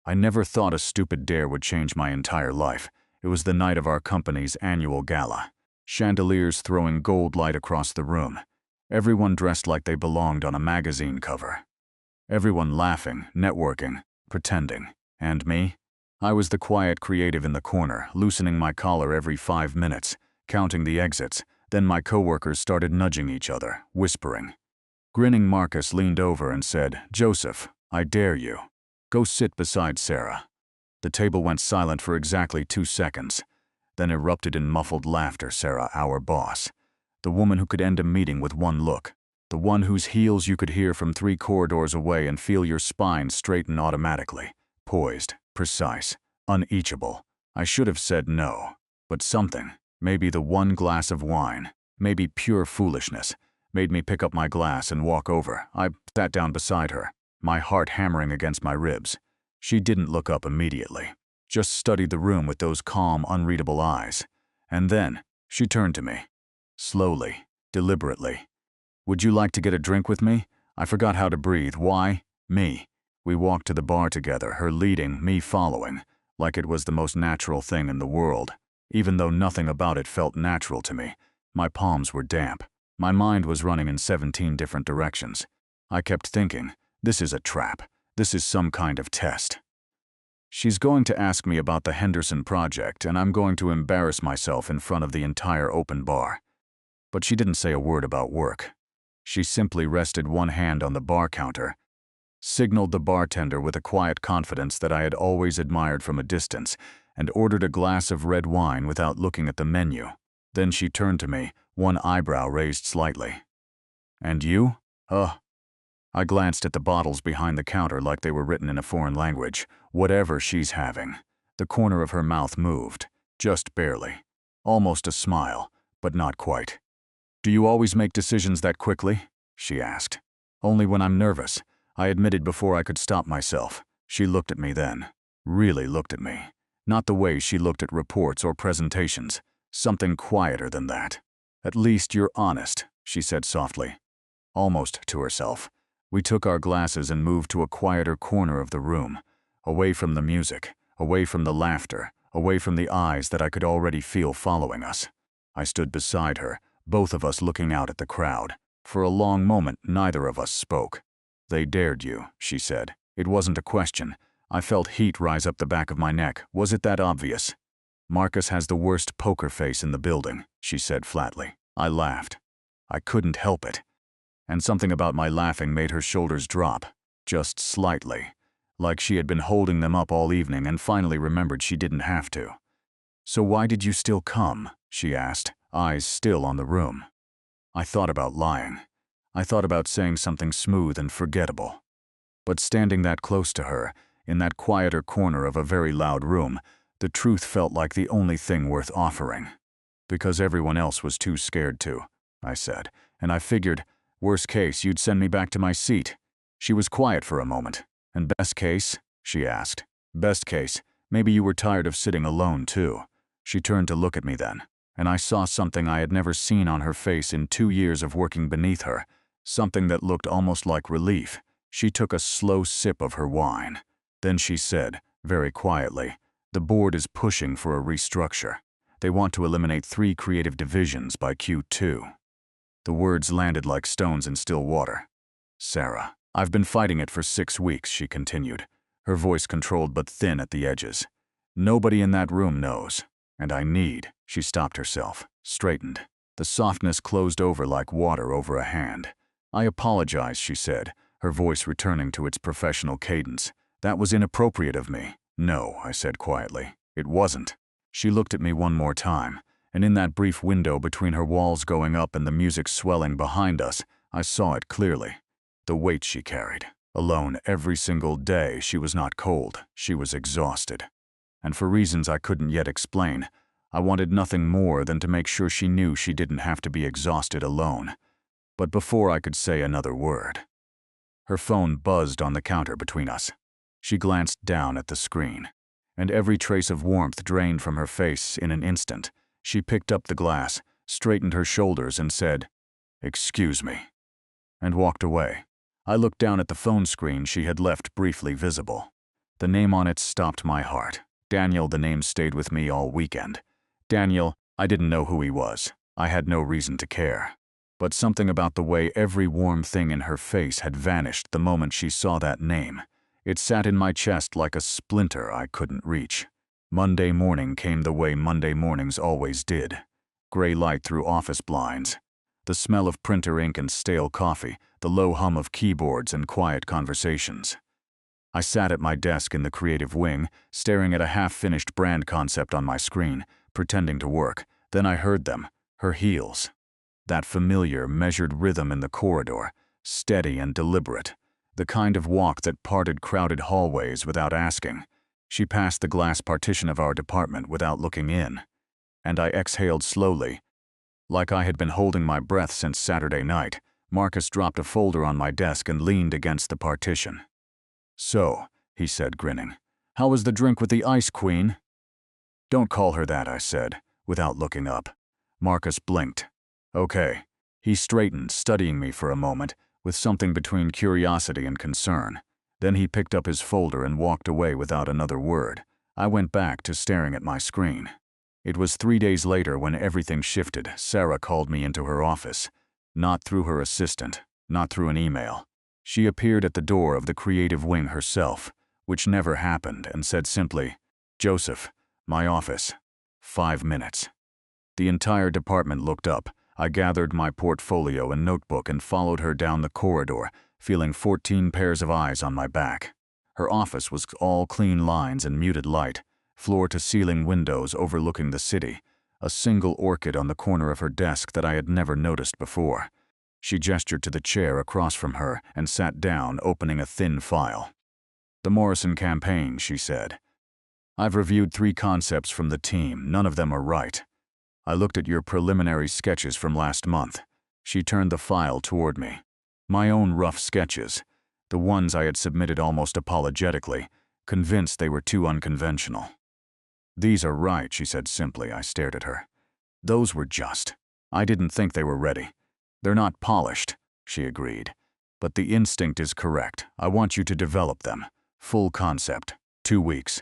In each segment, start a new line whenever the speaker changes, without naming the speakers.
I never thought a stupid dare would change my entire life. It was the night of our company's annual gala. Chandeliers throwing gold light across the room. Everyone dressed like they belonged on a magazine cover. Everyone laughing, networking, pretending. And me? I was the quiet creative in the corner, loosening my collar every 5 minutes, counting the exits. Then my coworkers started nudging each other, whispering. Grinning Marcus leaned over and said, "Joseph, I dare you. Go sit beside Sarah." The table went silent for exactly 2 seconds, then erupted in muffled laughter. Sarah, our boss. The woman who could end a meeting with one look. The one whose heels you could hear from 3 corridors away and feel your spine straighten automatically. Poised, precise, uneachable. I should have said no. But something, maybe the one glass of wine, maybe pure foolishness, made me pick up my glass and walk over. I sat down beside her, my heart hammering against my ribs. She didn't look up immediately, just studied the room with those calm, unreadable eyes. And then, she turned to me. Slowly, deliberately. "Would you like to get a drink with me?" I forgot how to breathe. Why? Me. We walked to the bar together, her leading, me following, like it was the most natural thing in the world. Even though nothing about it felt natural to me, my palms were damp. My mind was running in 17 different directions. I kept thinking, this is a trap. This is some kind of test. She's going to ask me about the Henderson project, and I'm going to embarrass myself in front of the entire open bar. But she didn't say a word about work. She simply rested one hand on the bar counter, signaled the bartender with a quiet confidence that I had always admired from a distance, and ordered a glass of red wine without looking at the menu. Then she turned to me, one eyebrow raised slightly. "And you?" I glanced at the bottles behind the counter like they were written in a foreign language. "Whatever she's having." The corner of her mouth moved, just barely. Almost a smile, but not quite. "Do you always make decisions that quickly?" she asked. "Only when I'm nervous," I admitted before I could stop myself. She looked at me then. Really looked at me. Not the way she looked at reports or presentations. Something quieter than that. "At least you're honest," she said softly. Almost to herself. We took our glasses and moved to a quieter corner of the room, away from the music, away from the laughter, away from the eyes that I could already feel following us. I stood beside her, both of us looking out at the crowd. For a long moment, neither of us spoke. "They dared you," she said. It wasn't a question. I felt heat rise up the back of my neck. Was it that obvious? "Marcus has the worst poker face in the building," she said flatly. I laughed. I couldn't help it. And something about my laughing made her shoulders drop, just slightly, like she had been holding them up all evening and finally remembered she didn't have to. "So why did you still come?" she asked, eyes still on the room. I thought about lying. I thought about saying something smooth and forgettable. But standing that close to her, in that quieter corner of a very loud room, the truth felt like the only thing worth offering. "Because everyone else was too scared to," I said, "and I figured, worst case, you'd send me back to my seat." She was quiet for a moment. "And best case?" she asked. "Best case, maybe you were tired of sitting alone too." She turned to look at me then, and I saw something I had never seen on her face in 2 years of working beneath her, something that looked almost like relief. She took a slow sip of her wine. Then she said, very quietly, "The board is pushing for a restructure. They want to eliminate 3 creative divisions by Q2. The words landed like stones in still water. "Sarah, I've been fighting it for 6 weeks, she continued, her voice controlled but thin at the edges. "Nobody in that room knows. And I need," she stopped herself, straightened. The softness closed over like water over a hand. "I apologize," she said, her voice returning to its professional cadence. "That was inappropriate of me." "No," I said quietly. "It wasn't." She looked at me one more time, and in that brief window between her walls going up and the music swelling behind us, I saw it clearly. The weight she carried. Alone every single day, she was not cold, she was exhausted. And for reasons I couldn't yet explain, I wanted nothing more than to make sure she knew she didn't have to be exhausted alone. But before I could say another word, her phone buzzed on the counter between us. She glanced down at the screen, and every trace of warmth drained from her face in an instant. She picked up the glass, straightened her shoulders and said, "Excuse me," and walked away. I looked down at the phone screen she had left briefly visible. The name on it stopped my heart. Daniel, the name stayed with me all weekend. Daniel, I didn't know who he was. I had no reason to care. But something about the way every warm thing in her face had vanished the moment she saw that name. It sat in my chest like a splinter I couldn't reach. Monday morning came the way Monday mornings always did. Gray light through office blinds. The smell of printer ink and stale coffee, the low hum of keyboards and quiet conversations. I sat at my desk in the creative wing, staring at a half-finished brand concept on my screen, pretending to work. Then I heard them, her heels. That familiar, measured rhythm in the corridor, steady and deliberate. The kind of walk that parted crowded hallways without asking. She passed the glass partition of our department without looking in. And I exhaled slowly. Like I had been holding my breath since Saturday night, Marcus dropped a folder on my desk and leaned against the partition. "So," he said, grinning, "how was the drink with the ice queen?" "Don't call her that," I said, without looking up. Marcus blinked. "Okay." He straightened, studying me for a moment, with something between curiosity and concern. Then he picked up his folder and walked away without another word. I went back to staring at my screen. It was 3 days later when everything shifted. Sarah called me into her office. Not through her assistant, not through an email. She appeared at the door of the creative wing herself, which never happened, and said simply, "Joseph, my office. 5 minutes." The entire department looked up. I gathered my portfolio and notebook and followed her down the corridor, feeling 14 pairs of eyes on my back. Her office was all clean lines and muted light, floor-to-ceiling windows overlooking the city, a single orchid on the corner of her desk that I had never noticed before. She gestured to the chair across from her and sat down, opening a thin file. "The Morrison campaign," she said. "I've reviewed 3 concepts from the team. None of them are right. I looked at your preliminary sketches from last month." She turned the file toward me. My own rough sketches, the ones I had submitted almost apologetically, convinced they were too unconventional. "These are right," she said simply. I stared at her. "Those were just. I didn't think they were ready. They're not polished," she agreed. "But the instinct is correct. I want you to develop them. Full concept. 2 weeks."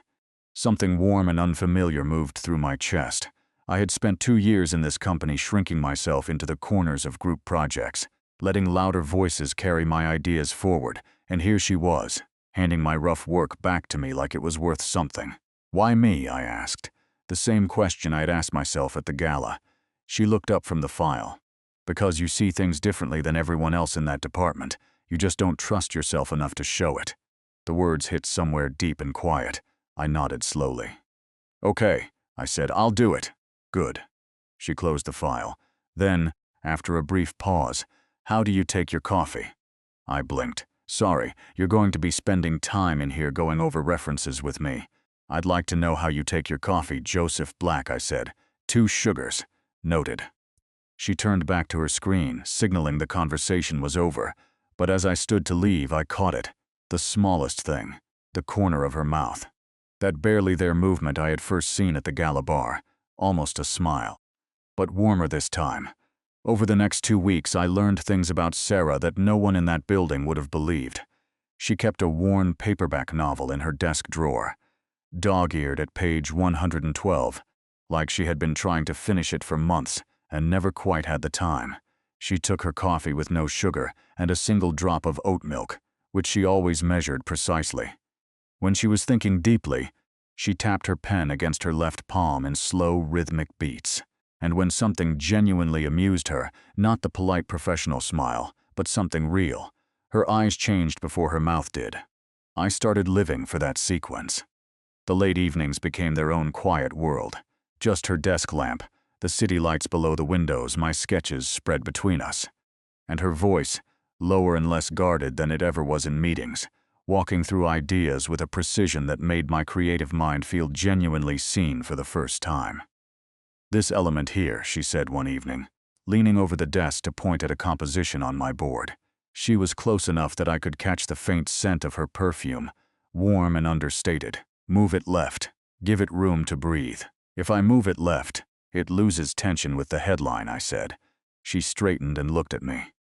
Something warm and unfamiliar moved through my chest. I had spent 2 years in this company shrinking myself into the corners of group projects, letting louder voices carry my ideas forward, and here she was, handing my rough work back to me like it was worth something. "Why me?" I asked. The same question I had asked myself at the gala. She looked up from the file. "Because you see things differently than everyone else in that department. You just don't trust yourself enough to show it." The words hit somewhere deep and quiet. I nodded slowly. "Okay," I said, "I'll do it." "Good." She closed the file. Then, after a brief pause, "How do you take your coffee?" I blinked. "Sorry, you're going to be spending time in here going over references with me. I'd like to know how you take your coffee, Joseph Black," I said. 2 sugars. Noted. She turned back to her screen, signaling the conversation was over. But as I stood to leave, I caught it. The smallest thing. The corner of her mouth. That barely there movement I had first seen at the Gala bar. Almost a smile. But warmer this time. Over the next 2 weeks, I learned things about Sarah that no one in that building would have believed. She kept a worn paperback novel in her desk drawer, dog-eared at page 112, like she had been trying to finish it for months and never quite had the time. She took her coffee with no sugar and a single drop of oat milk, which she always measured precisely. When she was thinking deeply, she tapped her pen against her left palm in slow, rhythmic beats. And when something genuinely amused her, not the polite professional smile, but something real, her eyes changed before her mouth did. I started living for that sequence. The late evenings became their own quiet world. Just her desk lamp, the city lights below the windows, my sketches spread between us. And her voice, lower and less guarded than it ever was in meetings, walking through ideas with a precision that made my creative mind feel genuinely seen for the first time. "This element here," she said one evening, leaning over the desk to point at a composition on my board. She was close enough that I could catch the faint scent of her perfume, warm and understated. "Move it left. Give it room to breathe. If I move it left, it loses tension with the headline," I said. She straightened and looked at me.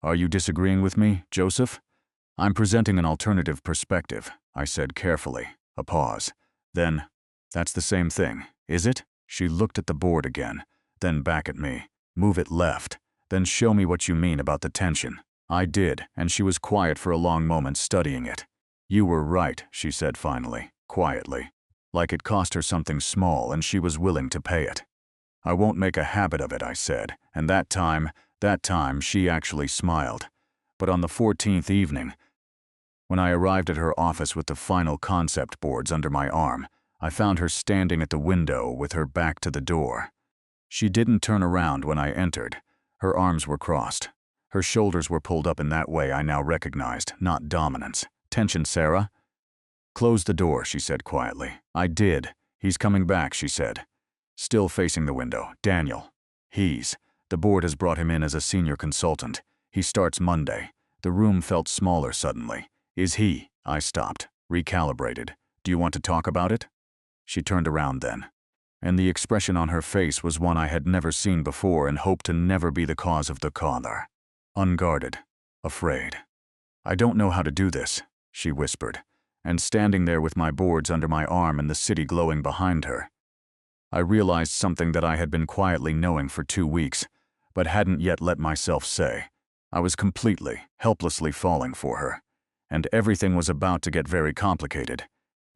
"Are you disagreeing with me, Joseph?" "I'm presenting an alternative perspective," I said carefully. A pause. Then, "That's the same thing, is it?" She looked at the board again, then back at me. "Move it left. Then show me what you mean about the tension." I did, and she was quiet for a long moment studying it. "You were right," she said finally, quietly. Like it cost her something small and she was willing to pay it. "I won't make a habit of it," I said, and that time, she actually smiled. But on the 14th evening, when I arrived at her office with the final concept boards under my arm, I found her standing at the window with her back to the door. She didn't turn around when I entered. Her arms were crossed. Her shoulders were pulled up in that way I now recognized, not dominance. "Tension, Sarah?" "Close the door," she said quietly. "I did. He's coming back," she said. Still facing the window. "Daniel. The board has brought him in as a senior consultant. He starts Monday." The room felt smaller suddenly. "Is he?" I stopped, recalibrated. "Do you want to talk about it?" She turned around then, and the expression on her face was one I had never seen before and hoped to never be the cause of the collar. Unguarded. Afraid. "I don't know how to do this," she whispered, and standing there with my boards under my arm and the city glowing behind her, I realized something that I had been quietly knowing for 2 weeks, but hadn't yet let myself say. I was completely, helplessly falling for her, and everything was about to get very complicated.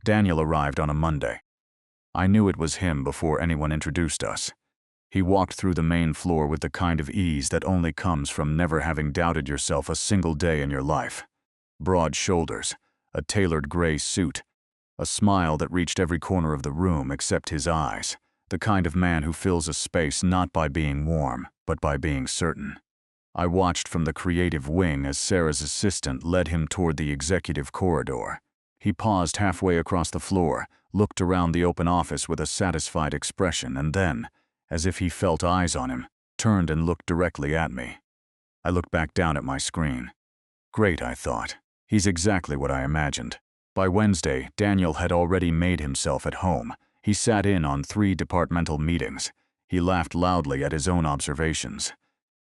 Daniel arrived on a Monday. I knew it was him before anyone introduced us. He walked through the main floor with the kind of ease that only comes from never having doubted yourself a single day in your life. Broad shoulders, a tailored gray suit, a smile that reached every corner of the room except his eyes, the kind of man who fills a space not by being warm, but by being certain. I watched from the creative wing as Sarah's assistant led him toward the executive corridor. He paused halfway across the floor, looked around the open office with a satisfied expression, and then, as if he felt eyes on him, turned and looked directly at me. I looked back down at my screen. Great, I thought. He's exactly what I imagined. By Wednesday, Daniel had already made himself at home. He sat in on 3 departmental meetings. He laughed loudly at his own observations.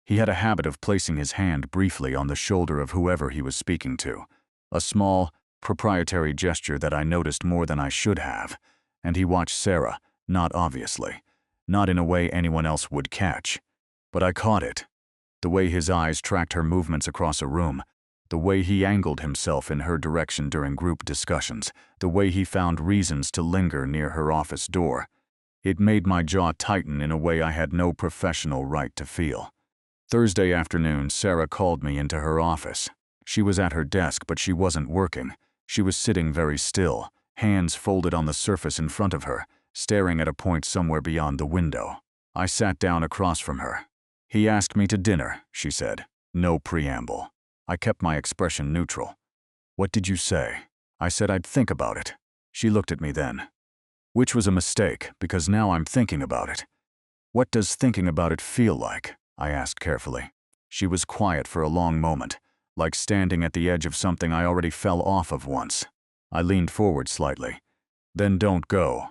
He had a habit of placing his hand briefly on the shoulder of whoever he was speaking to, a small, proprietary gesture that I noticed more than I should have, and he watched Sarah, not obviously, not in a way anyone else would catch. But I caught it. The way his eyes tracked her movements across a room, the way he angled himself in her direction during group discussions, the way he found reasons to linger near her office door. It made my jaw tighten in a way I had no professional right to feel. Thursday afternoon, Sarah called me into her office. She was at her desk, but she wasn't working. She was sitting very still, hands folded on the surface in front of her, staring at a point somewhere beyond the window. I sat down across from her. "He asked me to dinner," she said. No preamble. I kept my expression neutral. "What did you say?" I said I'd think about it. She looked at me then. Which was a mistake, because now I'm thinking about it. "What does thinking about it feel like?" I asked carefully. She was quiet for a long moment, like standing at the edge of something I already fell off of once. I leaned forward slightly. "Then don't go."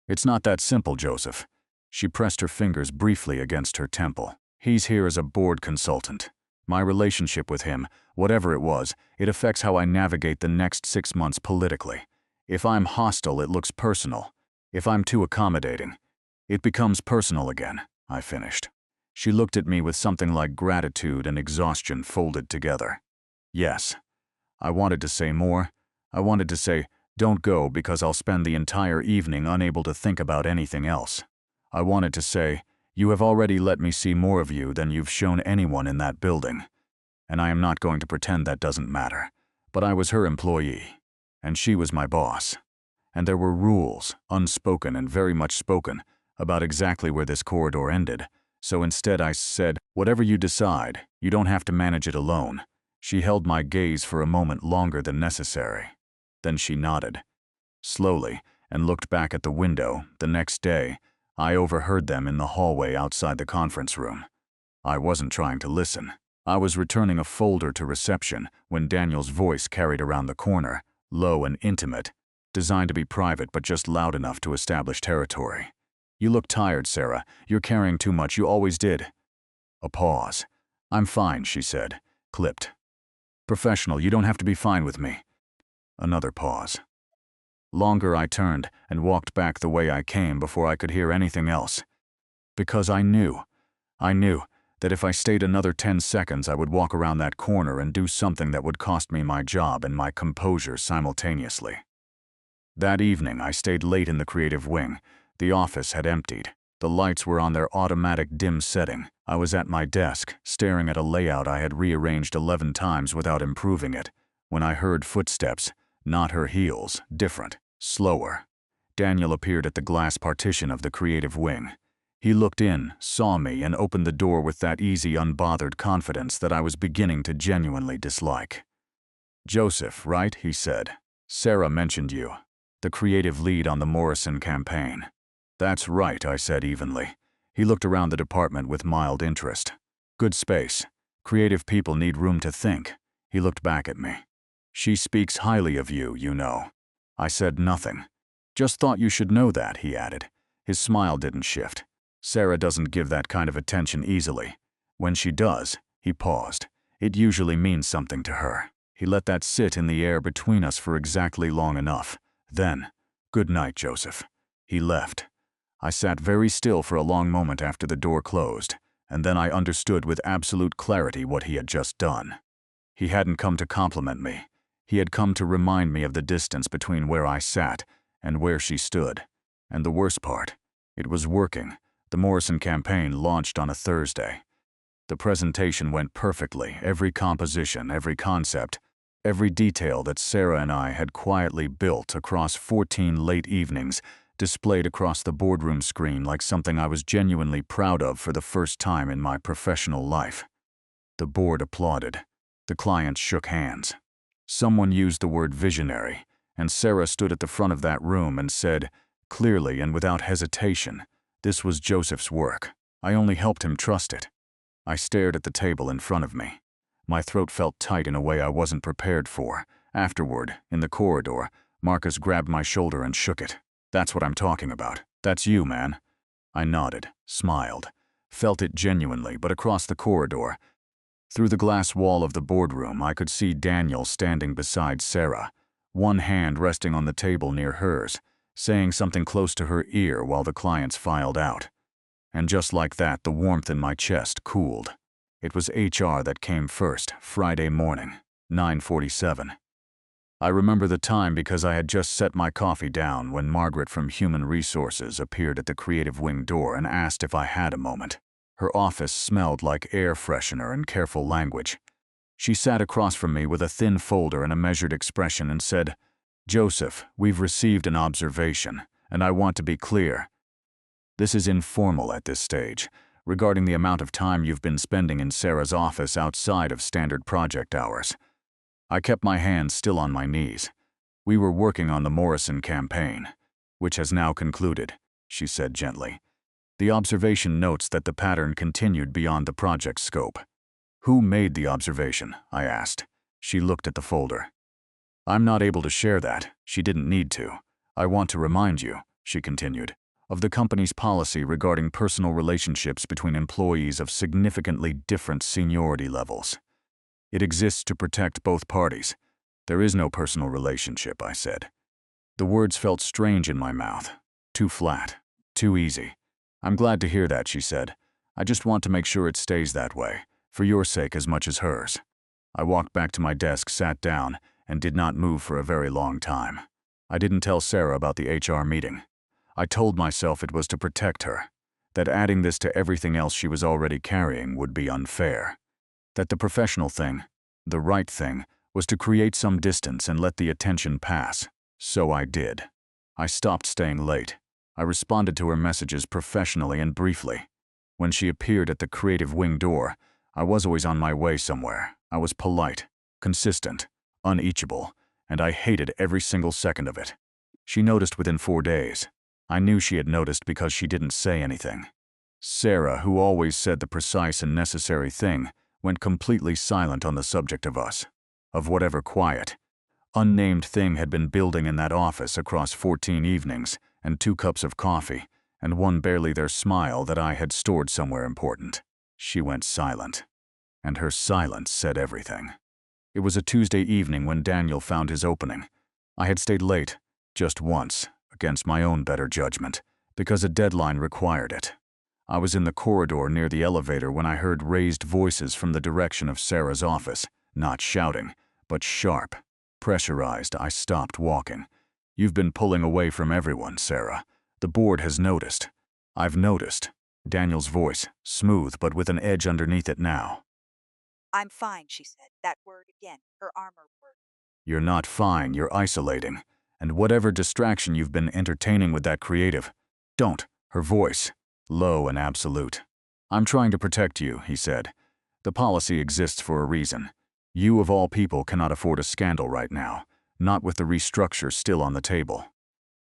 "It's not that simple, Joseph." She pressed her fingers briefly against her temple. "He's here as a board consultant. My relationship with him, whatever it was, it affects how I navigate the next 6 months politically. If I'm hostile, it looks personal. If I'm too accommodating, it becomes personal again," I finished. She looked at me with something like gratitude and exhaustion folded together. Yes. I wanted to say more. I wanted to say, "Don't go because I'll spend the entire evening unable to think about anything else." I wanted to say, "You have already let me see more of you than you've shown anyone in that building." And I am not going to pretend that doesn't matter. But I was her employee, and she was my boss. And there were rules, unspoken and very much spoken, about exactly where this corridor ended. So instead I said, "Whatever you decide, you don't have to manage it alone." She held my gaze for a moment longer than necessary. Then she nodded, slowly, and looked back at the window. The next day, I overheard them in the hallway outside the conference room. I wasn't trying to listen. I was returning a folder to reception when Daniel's voice carried around the corner, low and intimate, designed to be private but just loud enough to establish territory. "You look tired, Sarah. You're carrying too much. You always did." A pause. "I'm fine," she said, clipped. "Professional, you don't have to be fine with me." Another pause. Longer I turned and walked back the way I came before I could hear anything else. Because I knew that if I stayed another 10 seconds I would walk around that corner and do something that would cost me my job and my composure simultaneously. That evening I stayed late in the creative wing. The office had emptied. The lights were on their automatic dim setting. I was at my desk, staring at a layout I had rearranged 11 times without improving it, when I heard footsteps, not her heels, different, slower. Daniel appeared at the glass partition of the creative wing. He looked in, saw me, and opened the door with that easy, unbothered confidence that I was beginning to genuinely dislike. "Joseph, right?" he said. "Sarah mentioned you. The creative lead on the Morrison campaign." "That's right," I said evenly. He looked around the department with mild interest. "Good space. Creative people need room to think." He looked back at me. "She speaks highly of you, you know." I said nothing. "Just thought you should know that," he added. His smile didn't shift. "Sarah doesn't give that kind of attention easily. When she does," he paused, "it usually means something to her." He let that sit in the air between us for exactly long enough. Then, "Good night, Joseph." He left. I sat very still for a long moment after the door closed, and then I understood with absolute clarity what he had just done. He hadn't come to compliment me. He had come to remind me of the distance between where I sat and where she stood. And the worst part, it was working. The Morrison campaign launched on a Thursday. The presentation went perfectly, every composition, every concept, every detail that Sarah and I had quietly built across 14 late evenings, displayed across the boardroom screen like something I was genuinely proud of for the first time in my professional life. The board applauded. The clients shook hands. Someone used the word visionary, and Sarah stood at the front of that room and said, clearly and without hesitation, this was Joseph's work. I only helped him trust it. I stared at the table in front of me. My throat felt tight in a way I wasn't prepared for. Afterward, in the corridor, Marcus grabbed my shoulder and shook it. "That's what I'm talking about. That's you, man." I nodded, smiled, felt it genuinely, but across the corridor, through the glass wall of the boardroom, I could see Daniel standing beside Sarah, one hand resting on the table near hers, saying something close to her ear while the clients filed out. And just like that, the warmth in my chest cooled. It was HR that came first, Friday morning, 9:47. I remember the time because I had just set my coffee down when Margaret from Human Resources appeared at the creative wing door and asked if I had a moment. Her office smelled like air freshener and careful language. She sat across from me with a thin folder and a measured expression and said, "Joseph, we've received an observation, and I want to be clear. This is informal at this stage, regarding the amount of time you've been spending in Sarah's office outside of standard project hours." I kept my hands still on my knees. "We were working on the Morrison campaign, which has now concluded," she said gently. The observation notes that the pattern continued beyond the project's scope. "Who made the observation?" I asked. She looked at the folder. "I'm not able to share that. She didn't need to. I want to remind you," she continued, "of the company's policy regarding personal relationships between employees of significantly different seniority levels. It exists to protect both parties. There is no personal relationship," I said. The words felt strange in my mouth. Too flat. Too easy. "I'm glad to hear that," she said. "I just want to make sure it stays that way, for your sake as much as hers." I walked back to my desk, sat down, and did not move for a very long time. I didn't tell Sarah about the HR meeting. I told myself it was to protect her, that adding this to everything else she was already carrying would be unfair. That the professional thing, the right thing, was to create some distance and let the attention pass. So I did. I stopped staying late. I responded to her messages professionally and briefly. When she appeared at the creative wing door, I was always on my way somewhere. I was polite, consistent, uneachable, and I hated every single second of it. She noticed within 4 days. I knew she had noticed because she didn't say anything. Sarah, who always said the precise and necessary thing, went completely silent on the subject of us, of whatever quiet, unnamed thing had been building in that office across 14 evenings and 2 cups of coffee and one barely there smile that I had stored somewhere important. She went silent, and her silence said everything. It was a Tuesday evening when Daniel found his opening. I had stayed late. Just once, against my own better judgment, because a deadline required it. I was in the corridor near the elevator when I heard raised voices from the direction of Sarah's office, not shouting, but sharp. Pressurized, I stopped walking. "You've been pulling away from everyone, Sarah. The board has noticed." "I've noticed." Daniel's voice, smooth but with an edge underneath it now.
"I'm fine," she said. That word again, her armor word.
"You're not fine, you're isolating. And whatever distraction you've been entertaining with that creative, don't." Her voice, low and absolute. "I'm trying to protect you," he said. "The policy exists for a reason. You of all people cannot afford a scandal right now, not with the restructure still on the table.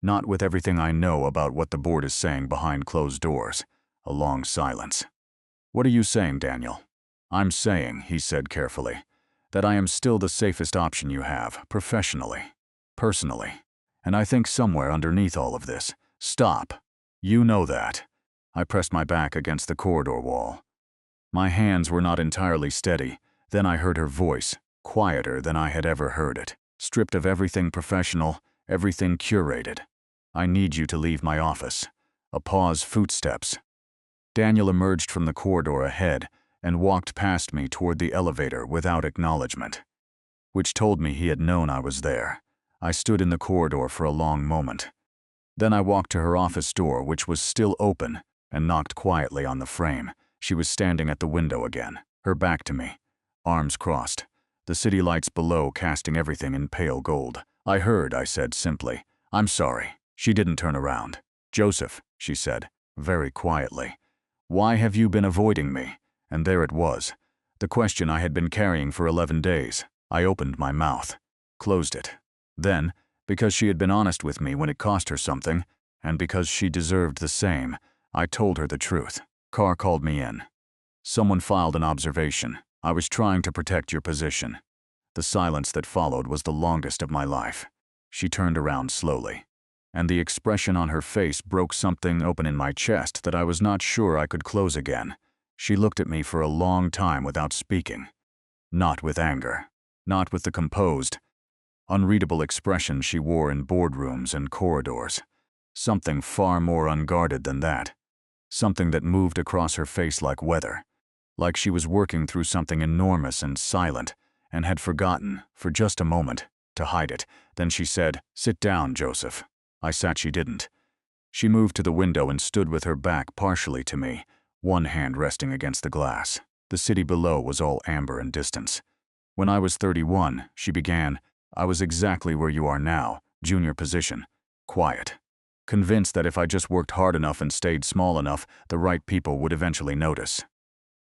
Not with everything I know about what the board is saying behind closed doors." A long silence. "What are you saying, Daniel?" "I'm saying," he said carefully, "that I am still the safest option you have, professionally, personally. And I think somewhere underneath all of this—" "Stop. You know that." I pressed my back against the corridor wall. My hands were not entirely steady. Then I heard her voice, quieter than I had ever heard it, stripped of everything professional, everything curated. "I need you to leave my office." A pause, footsteps. Daniel emerged from the corridor ahead and walked past me toward the elevator without acknowledgement, which told me he had known I was there. I stood in the corridor for a long moment. Then I walked to her office door, which was still open, and knocked quietly on the frame. She was standing at the window again, her back to me, arms crossed, the city lights below casting everything in pale gold. "I heard," I said simply. "I'm sorry." She didn't turn around. "Joseph," she said, very quietly, "why have you been avoiding me?" And there it was, the question I had been carrying for 11 days. I opened my mouth, closed it. Then, because she had been honest with me when it cost her something, and because she deserved the same, I told her the truth. "Carr called me in. Someone filed an observation. I was trying to protect your position." The silence that followed was the longest of my life. She turned around slowly, and the expression on her face broke something open in my chest that I was not sure I could close again. She looked at me for a long time without speaking. Not with anger, not with the composed, unreadable expression she wore in boardrooms and corridors. Something far more unguarded than that. Something that moved across her face like weather, like she was working through something enormous and silent, and had forgotten, for just a moment, to hide it. Then she said, "Sit down, Joseph." I sat. She didn't. She moved to the window and stood with her back partially to me, one hand resting against the glass. The city below was all amber and distance. "When I was 31, she began, "I was exactly where you are now, junior position, quiet. Convinced that if I just worked hard enough and stayed small enough, the right people would eventually notice."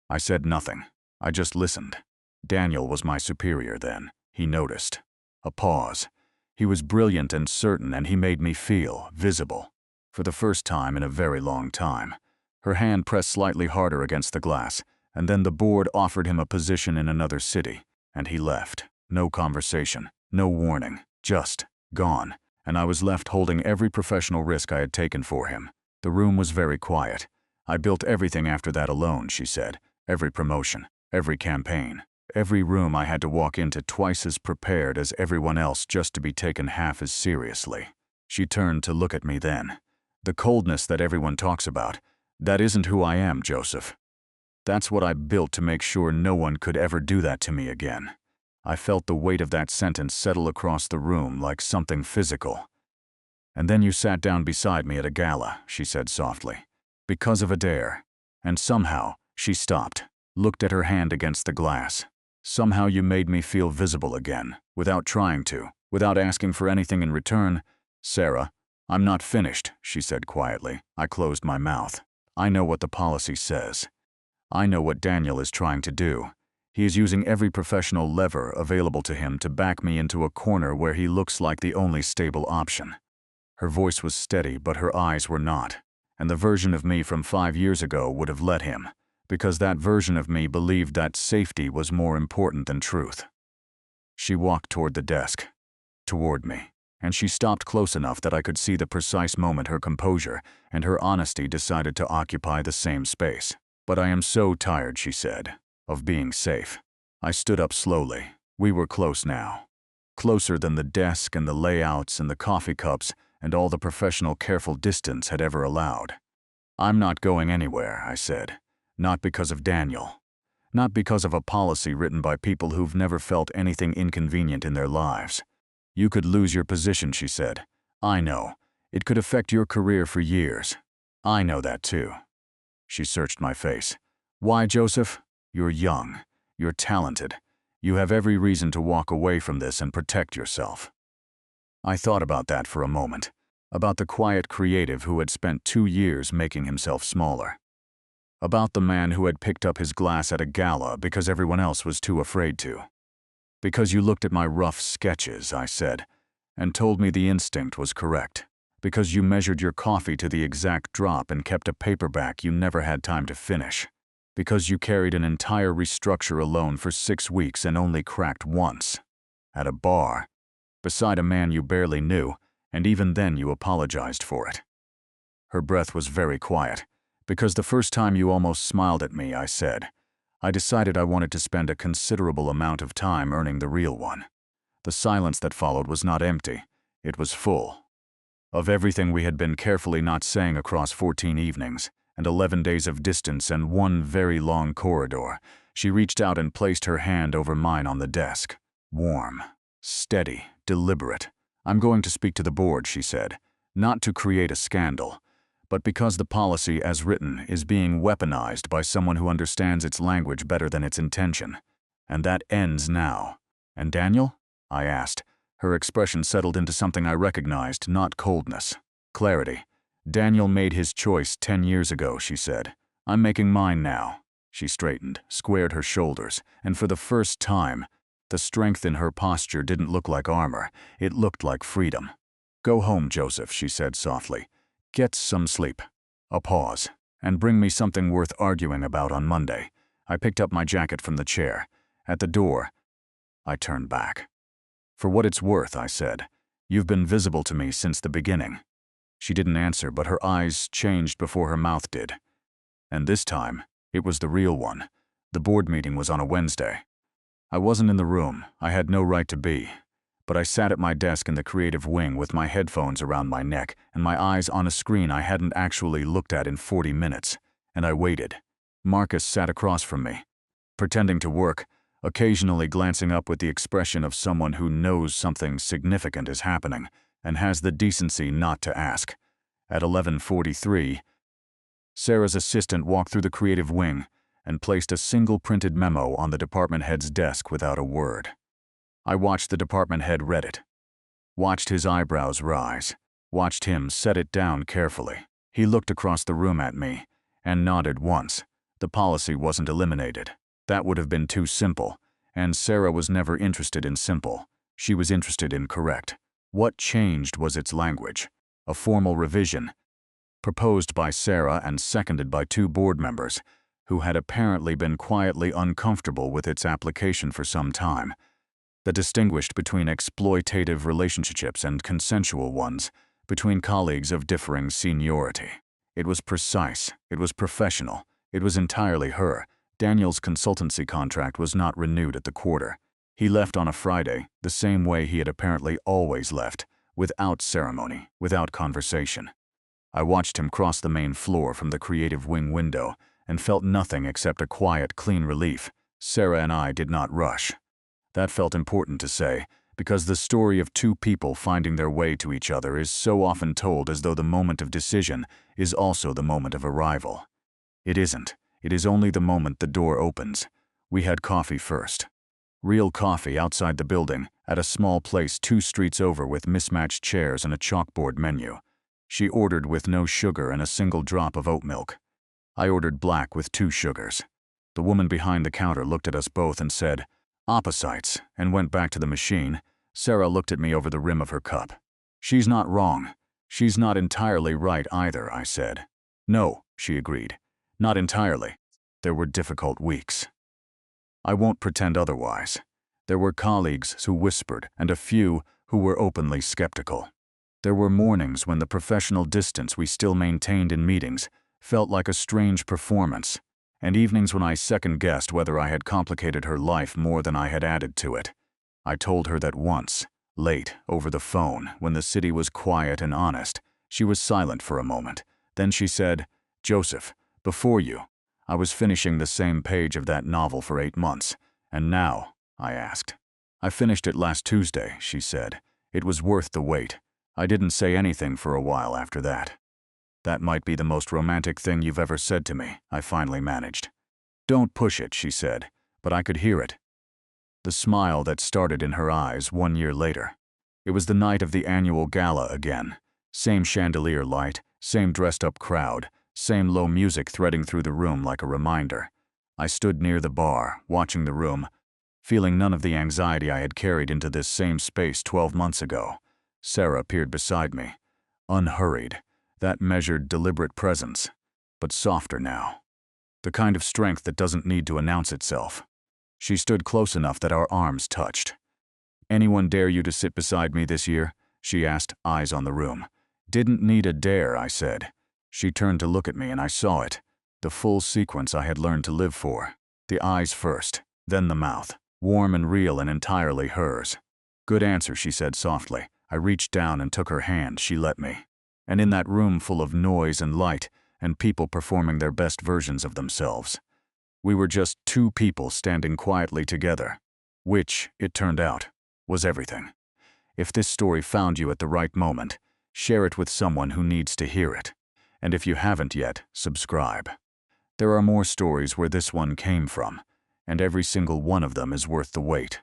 I said nothing. I just listened. Daniel was my superior then. He noticed. A pause. He was brilliant and certain, and he made me feel visible. For the first time in a very long time. Her hand pressed slightly harder against the glass, and then the board offered him a position in another city, and he left. No conversation, no warning, just gone. And I was left holding every professional risk I had taken for him. The room was very quiet. "I built everything after that alone," she said. "Every promotion, every campaign, every room I had to walk into twice as prepared as everyone else just to be taken half as seriously." She turned to look at me then. "The coldness that everyone talks about, that isn't who I am, Joseph. That's what I built to make sure no one could ever do that to me again." I felt the weight of that sentence settle across the room like something physical. "And then you sat down beside me at a gala," she said softly, "because of a dare. And somehow," she stopped, looked at her hand against the glass. "Somehow you made me feel visible again, without trying to, without asking for anything in return." "Sarah, I'm not finished," she said quietly. I closed my mouth. "I know what the policy says. I know what Daniel is trying to do. He is using every professional lever available to him to back me into a corner where he looks like the only stable option." Her voice was steady, but her eyes were not. And the version of me from 5 years ago would have let him, because that version of me believed that safety was more important than truth. She walked toward the desk, toward me, and she stopped close enough that I could see the precise moment her composure and her honesty decided to occupy the same space. "But I am so tired," she said, "of being safe." I stood up slowly. We were close now. closer than the desk and the layouts and the coffee cups and all the professional careful distance had ever allowed. "I'm not going anywhere," I said. "Not because of Daniel. Not because of a policy written by people who've never felt anything inconvenient in their lives." "You could lose your position," she said. "I know. It could affect your career for years. I know that too." She searched my face. "Why, Joseph? You're young. You're talented. You have every reason to walk away from this and protect yourself." I thought about that for a moment, about the quiet creative who had spent 2 years making himself smaller. About the man who had picked up his glass at a gala because everyone else was too afraid to. "Because you looked at my rough sketches," I said, "and told me the instinct was correct. Because you measured your coffee to the exact drop and kept a paperback you never had time to finish. Because you carried an entire restructure alone for 6 weeks and only cracked once. At a bar. Beside a man you barely knew, and even then you apologized for it." Her breath was very quiet. "Because the first time you almost smiled at me," I said, "I decided I wanted to spend a considerable amount of time earning the real one." The silence that followed was not empty. It was full. Of everything we had been carefully not saying across 14 evenings, and 11 days of distance and one very long corridor, she reached out and placed her hand over mine on the desk. Warm, steady, deliberate. "I'm going to speak to the board," she said, "not to create a scandal, but because the policy as written is being weaponized by someone who understands its language better than its intention. And that ends now." "And Daniel?" I asked. Her expression settled into something I recognized, not coldness. Clarity. "Daniel made his choice 10 years ago," she said. "I'm making mine now." She straightened, squared her shoulders, and for the first time, the strength in her posture didn't look like armor, it looked like freedom. "Go home, Joseph," she said softly. "Get some sleep." A pause. "And bring me something worth arguing about on Monday." I picked up my jacket from the chair. At the door, I turned back. "For what it's worth," I said, "you've been visible to me since the beginning." She didn't answer, but her eyes changed before her mouth did. And this time, it was the real one. The board meeting was on a Wednesday. I wasn't in the room. I had no right to be. But I sat at my desk in the creative wing with my headphones around my neck and my eyes on a screen I hadn't actually looked at in 40 minutes. And I waited. Marcus sat across from me, pretending to work, occasionally glancing up with the expression of someone who knows something significant is happening and has the decency not to ask. At 11:43, Sarah's assistant walked through the creative wing and placed a single printed memo on the department head's desk without a word. I watched the department head read it, watched his eyebrows rise, watched him set it down carefully. He looked across the room at me and nodded once. The policy wasn't eliminated. That would have been too simple, and Sarah was never interested in simple. She was interested in correct. What changed was its language. A formal revision, proposed by Sarah and seconded by 2 board members, who had apparently been quietly uncomfortable with its application for some time, that distinguished between exploitative relationships and consensual ones, between colleagues of differing seniority. It was precise, it was professional, it was entirely her. Daniel's consultancy contract was not renewed at the quarter. He left on a Friday, the same way he had apparently always left, without ceremony, without conversation. I watched him cross the main floor from the creative wing window and felt nothing except a quiet, clean relief. Sarah and I did not rush. That felt important to say, because the story of 2 people finding their way to each other is so often told as though the moment of decision is also the moment of arrival. It isn't. It is only the moment the door opens. We had coffee first. Real coffee outside the building, at a small place 2 streets over with mismatched chairs and a chalkboard menu. She ordered with no sugar and a single drop of oat milk. I ordered black with 2 sugars. The woman behind the counter looked at us both and said, "Opposites," and went back to the machine. Sarah looked at me over the rim of her cup. "She's not wrong. She's not entirely right either," I said. "No," she agreed. "Not entirely." There were difficult weeks. I won't pretend otherwise. There were colleagues who whispered and a few who were openly skeptical. There were mornings when the professional distance we still maintained in meetings felt like a strange performance, and evenings when I second-guessed whether I had complicated her life more than I had added to it. I told her that once, late, over the phone, when the city was quiet and honest. She was silent for a moment. Then she said, "Joseph, before you, I was finishing the same page of that novel for 8 months. And now?" I asked. "I finished it last Tuesday," she said. "It was worth the wait." I didn't say anything for a while after that. "That might be the most romantic thing you've ever said to me," I finally managed. "Don't push it," she said, but I could hear it. The smile that started in her eyes 1 year later. It was the night of the annual gala again. Same chandelier light, same dressed-up crowd, same low music threading through the room like a reminder. I stood near the bar, watching the room, feeling none of the anxiety I had carried into this same space 12 months ago. Sarah appeared beside me, unhurried, that measured, deliberate presence, but softer now. The kind of strength that doesn't need to announce itself. She stood close enough that our arms touched. "Anyone dare you to sit beside me this year?" she asked, eyes on the room. "Didn't need a dare," I said. She turned to look at me and I saw it. The full sequence I had learned to live for. The eyes first, then the mouth. Warm and real and entirely hers. "Good answer," she said softly. I reached down and took her hand. She let me. And in that room full of noise and light, and people performing their best versions of themselves, we were just two people standing quietly together, which, it turned out, was everything. If this story found you at the right moment, share it with someone who needs to hear it. And if you haven't yet, subscribe. There are more stories where this one came from, and every single one of them is worth the wait.